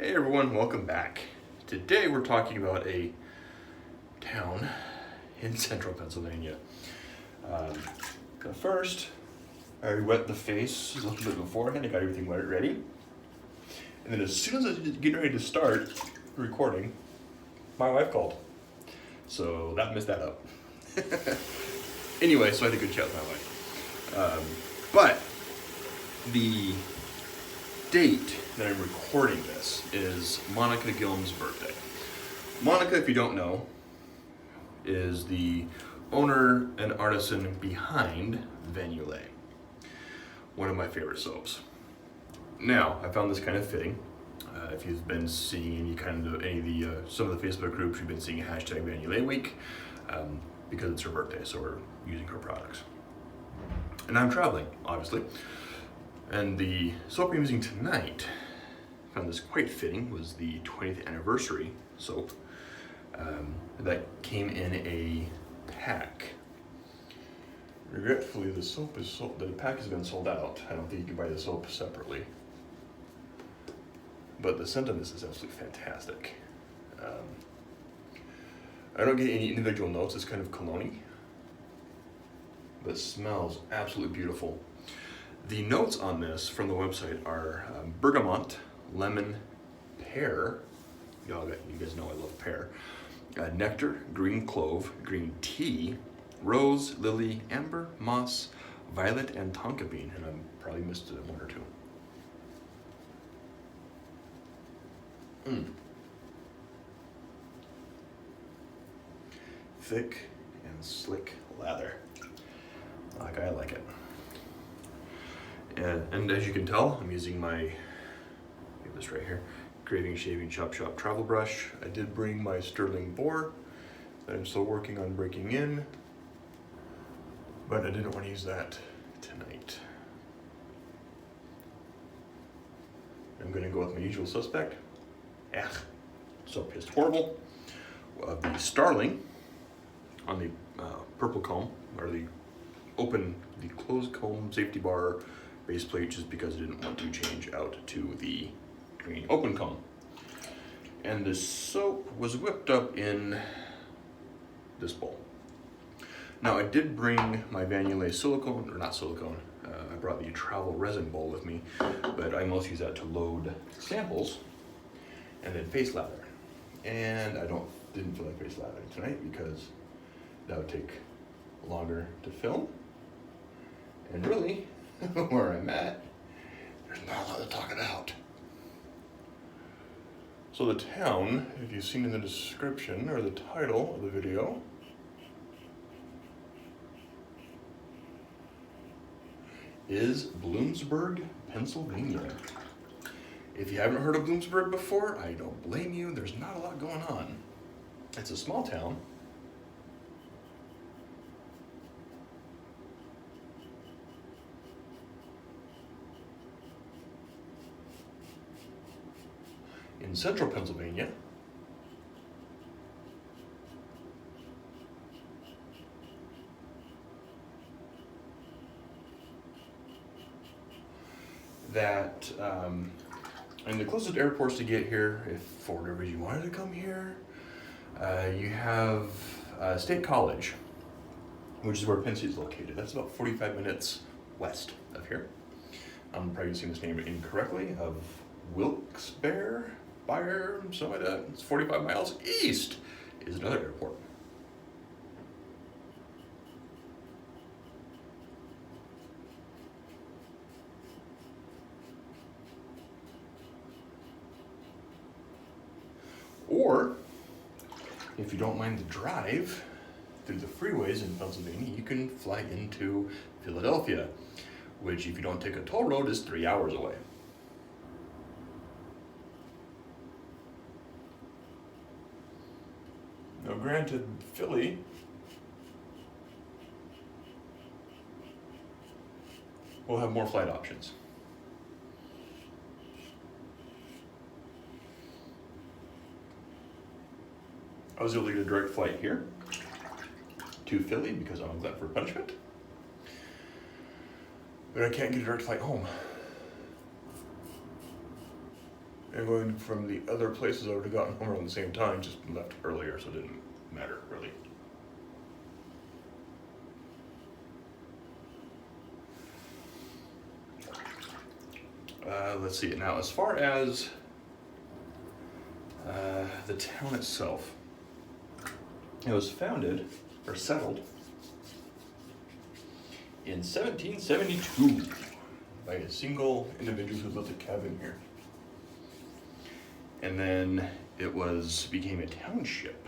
Hey everyone, welcome back. Today we're talking about a town in central Pennsylvania. First, I wet the face a little bit beforehand. I got everything ready. And then as soon as I was getting ready to start recording, my wife called. So that messed that up. Anyway, so I had a good chat with my wife. But the date that I'm recording this is Monica Gillum's birthday. Monica, if you don't know, is the owner and artisan behind Yulay, one of my favorite soaps. Now, I found this kind of fitting. If you've been seeing some of the Facebook groups, you've been seeing hashtag Yulay Week because it's her birthday, so we're using her products. And I'm traveling, obviously. And the soap I'm using tonight, I found this quite fitting, was the 20th anniversary soap that came in a pack. Regretfully, the pack has been sold out. I don't think you can buy the soap separately. But the scent on this is absolutely fantastic. I don't get any individual notes, it's kind of cologne-y, but it smells absolutely beautiful. The notes on this from the website are bergamot, lemon, pear, you guys know I love pear, nectar, green clove, green tea, rose, lily, amber, moss, violet, and tonka bean, and I probably missed one or two. Thick and slick lather, like I like it. And as you can tell, I'm using this right here, Craving Shaving Chop Shop travel brush. I did bring my Starling boar that I'm still working on breaking in, but I didn't want to use that tonight. I'm going to go with my usual suspect. Soap tastes horrible. The Starling on the purple comb, or the closed comb safety bar base plate, just because I didn't want to change out to the green open comb. And the soap was whipped up in this bowl. Now I did bring my Yulay silicone, or not silicone, I brought the travel resin bowl with me, but I mostly use that to load samples and then face lather. And I didn't feel like face lathering tonight because that would take longer to film. And really, where I'm at, there's not a lot to talk about. So the town, if you've seen in the description or the title of the video, is Bloomsburg, Pennsylvania. If you haven't heard of Bloomsburg before, I don't blame you. There's not a lot going on. It's a small town. In central Pennsylvania. And the closest airports to get here, if for whatever reason you wanted to come here, you have State College, which is where Penn State is located. That's about 45 minutes west of here. I'm probably using this name incorrectly, of Wilkes-Barre, something like that. It's 45 miles east is another airport. Or, if you don't mind the drive through the freeways in Pennsylvania, you can fly into Philadelphia, which, if you don't take a toll road, is 3 hours away. Now, granted, Philly will have more flight options. I was able to get a direct flight here to Philly because I'm a glutton for punishment. But I can't get a direct flight home. Everyone from the other places I would have gotten home around the same time just left earlier, so it didn't matter really. Let's see. Now, as far as the town itself, it was founded or settled in 1772 by a single individual who built a cabin here. And then it became a township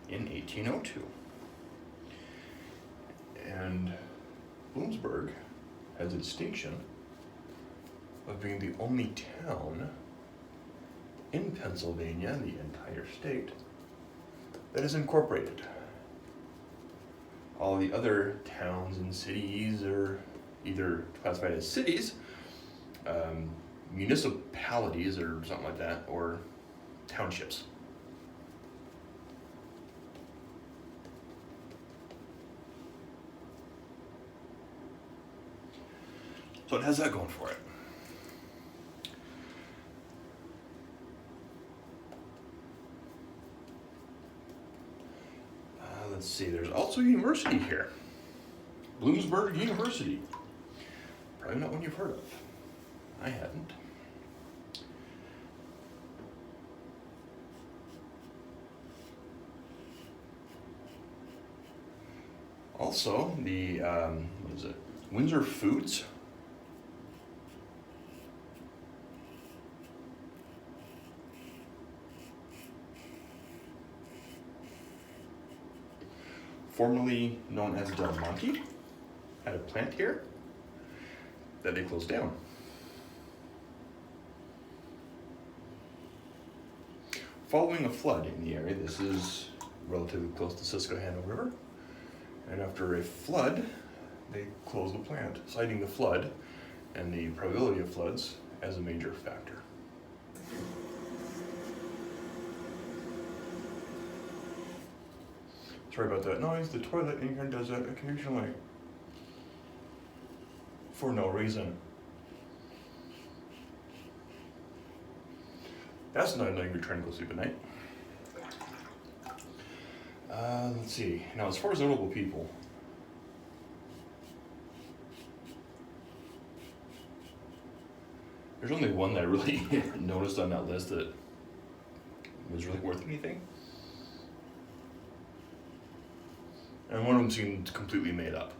in 1802. And Bloomsburg has a distinction of being the only town in Pennsylvania, the entire state, that is incorporated. All the other towns and cities are either classified as cities, municipalities or something like that, or townships. So it has that going for it. Let's see, there's also a university here. Bloomsburg University. Probably not one you've heard of. I hadn't. Also, the, what is it? Windsor Foods. Formerly known as Del Monte, had a plant here that they closed down. Following a flood in the area, this is relatively close to Susquehanna River, and after a flood, they closed the plant, citing the flood and the probability of floods as a major factor. Sorry about that noise. The toilet in here does that occasionally. For no reason. That's not letting me try and go sleep at night. Let's see. Now, as far as notable people, there's only one that I really noticed on that list that was really worth anything. And one of them seemed completely made up.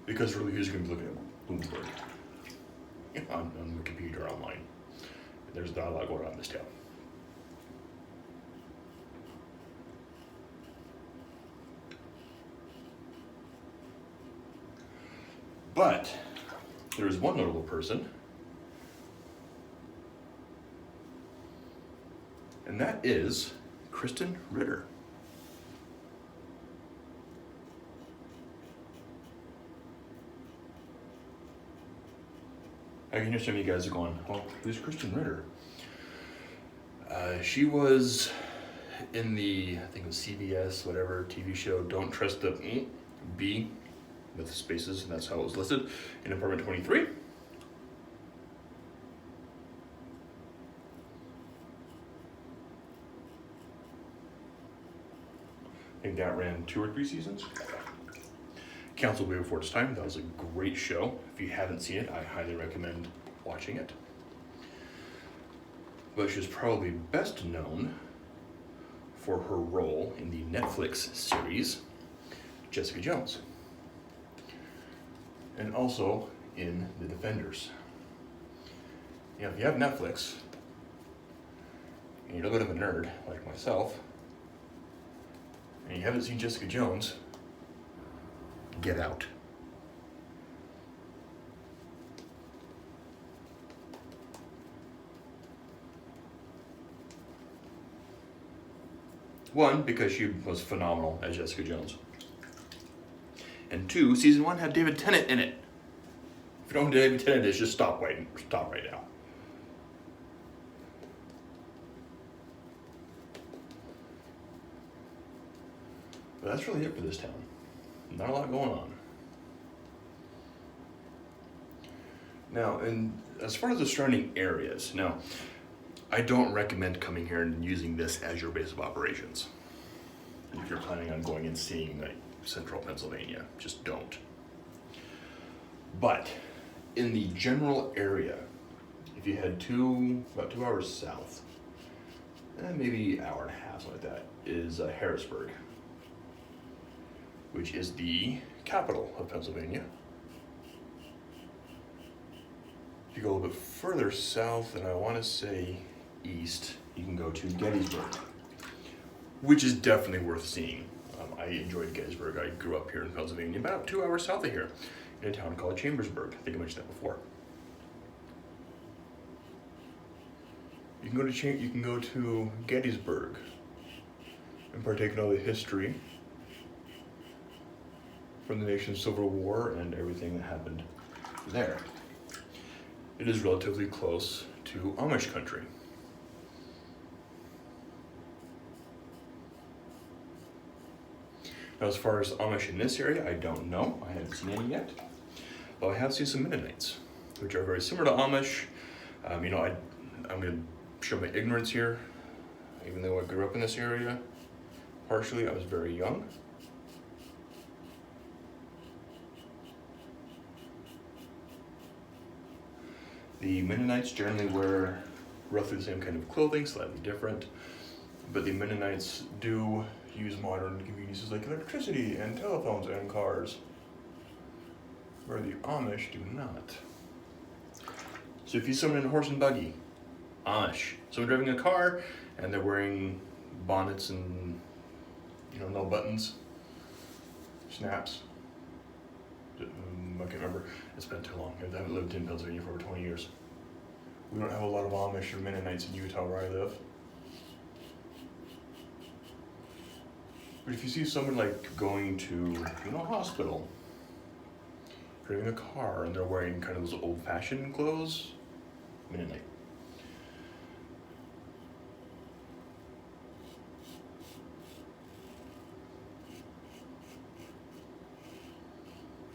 Because really, who's going to be looking at Bloomsburg on Wikipedia or online? There's not a lot going on in this town. But there is one notable person, and that is Kristen Ritter. I can hear some of you guys are going, well, who's Kristen Ritter? She was in the, I think it was CBS, whatever, TV show, Don't Trust the B, with the spaces, and that's how it was listed, in Apartment 23. I think that ran 2 or 3 seasons. Council Way Before Its Time, that was a great show. If you haven't seen it, I highly recommend watching it. But she was probably best known for her role in the Netflix series Jessica Jones, and also in The Defenders. You know, if you have Netflix, and you're a little bit of a nerd like myself, and you haven't seen Jessica Jones, get out. One, because she was phenomenal as Jessica Jones. And 2, season 1 had David Tennant in it. If you don't know who David Tennant is, just stop right now. But that's really it for this town. Not a lot going on. Now, and as far as the surrounding areas, now, I don't recommend coming here and using this as your base of operations. If you're planning on going and seeing like central Pennsylvania, just don't. But in the general area, if you head about 2 hours south, maybe an hour and a half, something like that, is Harrisburg, which is the capital of Pennsylvania. If you go a little bit further south, and I want to say east, you can go to Gettysburg, which is definitely worth seeing. I enjoyed Gettysburg. I grew up here in Pennsylvania, about 2 hours south of here, in a town called Chambersburg. I think I mentioned that before. You can go to Gettysburg and partake in all the history from the nation's Civil War and everything that happened there. It is relatively close to Amish country. Now, as far as Amish in this area, I don't know. I haven't seen any yet. But I have seen some Mennonites, which are very similar to Amish. I'm going to show my ignorance here. Even though I grew up in this area, partially, I was very young. The Mennonites generally wear roughly the same kind of clothing, slightly different. But the Mennonites do use modern conveniences like electricity and telephones and cars, where the Amish do not. So if you see someone in a horse and buggy, Amish. Someone driving a car and they're wearing bonnets and no buttons, snaps. I can't remember. It's been too long. I haven't lived in Pennsylvania for over 20 years. We don't have a lot of Amish or Mennonites in Utah where I live. But if you see someone like going to a hospital, driving a car, and they're wearing kind of those old-fashioned clothes, Mennonite.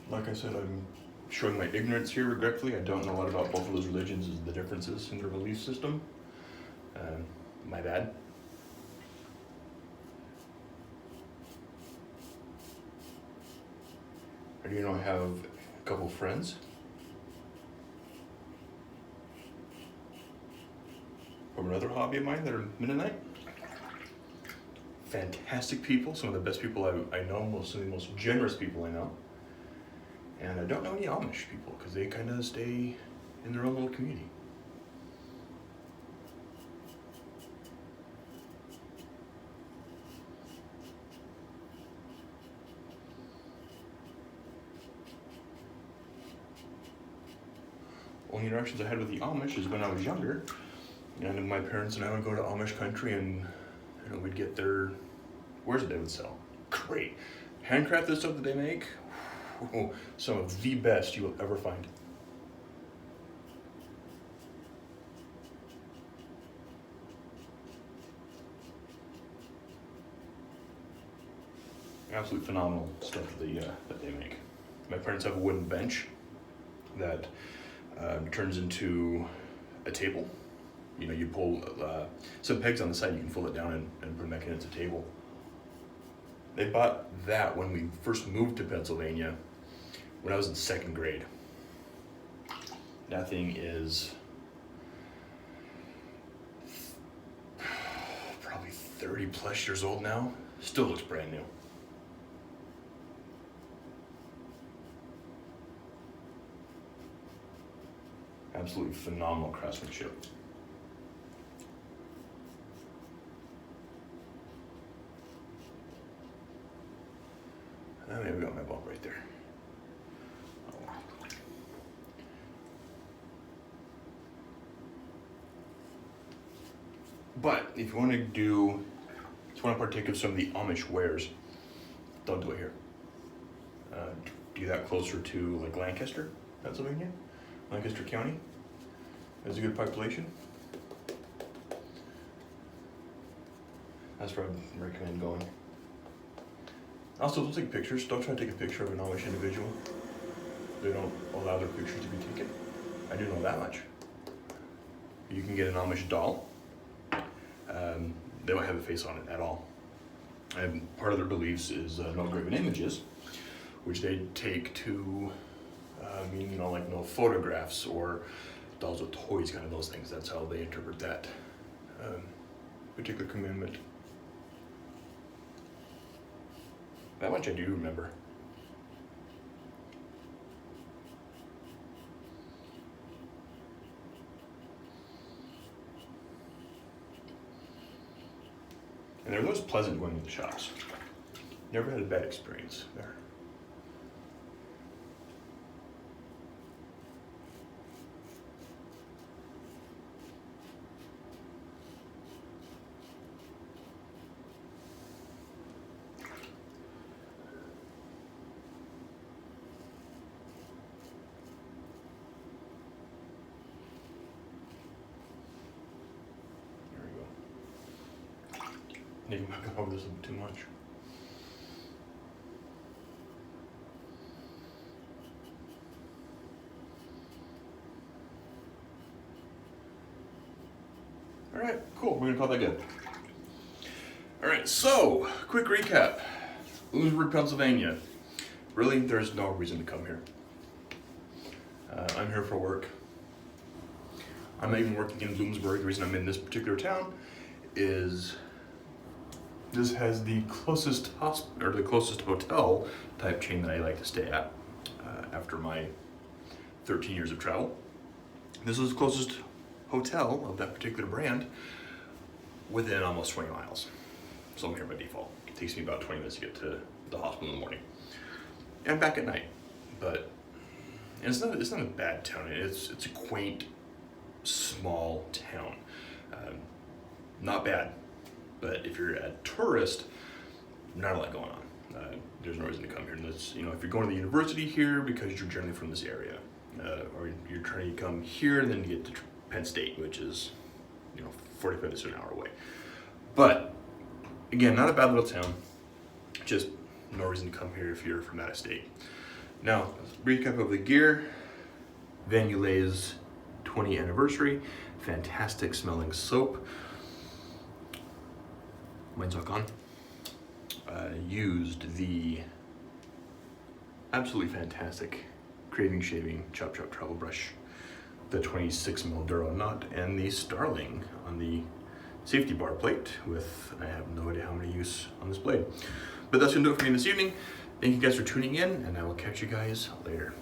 Like I said, I'm showing my ignorance here regretfully. I don't know a lot about both of those religions, the differences in their belief system. My bad. I do have a couple friends from another hobby of mine that are Mennonite. Fantastic people, some of the best people I know, some of the most generous people I know. And I don't know any Amish people because they kind of stay in their own little community. Only interactions I had with the Amish is when I was younger, and my parents and I would go to Amish country and we'd get their wares that they would sell. Great. Handcrafted stuff that they make, some of the best you will ever find. Absolutely phenomenal stuff that they make. My parents have a wooden bench that turns into a table. You pull some pegs on the side, you can fold it down and put it back in, it's a table. They bought that when we first moved to Pennsylvania when I was in 2nd grade. That thing is probably 30 plus years old now. Still looks brand new. Absolutely phenomenal craftsmanship. And maybe we got my bulb right there. But if you want to partake of some of the Amish wares, don't do it here. Do that closer to like Lancaster, Pennsylvania, Lancaster County. There's a good population. That's where I'd recommend going. Also, don't take pictures. Don't try to take a picture of an Amish individual. They don't allow their pictures to be taken. I do know that much. You can get an Amish doll. They don't have a face on it at all. And part of their beliefs is no graven images, which they take to mean, you know, like no photographs or dolls with toys, kind of those things. That's how they interpret that particular commandment. That much I do remember. And they're always pleasant going to the shops. Never had a bad experience there. Maybe I'm not going over this too much. All right, cool. We're gonna call that good. All right, so quick recap. Bloomsburg, Pennsylvania. Really, there's no reason to come here. I'm here for work. I'm not even working in Bloomsburg. The reason I'm in this particular town is this has the closest hospital or the closest hotel type chain that I like to stay at after my 13 years of travel. This is the closest hotel of that particular brand within almost 20 miles. So I'm here by default. It takes me about 20 minutes to get to the hospital in the morning and back at night. But and it's not a bad town. It's a quaint, small town. Not bad. But if you're a tourist, not a lot going on. There's no reason to come here. And that's, you know, if you're going to the university here because you're generally from this area, or you're trying to come here and then you get to Penn State, which is, you know, 45 minutes to an hour away. But again, not a bad little town. Just no reason to come here if you're from out of state. Now, recap of the gear. Van Yulay's 20th anniversary. Fantastic smelling soap. Mine's not gone. Used the absolutely fantastic Craving Shaving Chop Chop Travel Brush, the 26mm Duro Knot, and the Starling on the safety bar plate with, I have no idea how many use on this blade. But that's gonna do it for me this evening. Thank you guys for tuning in, and I will catch you guys later.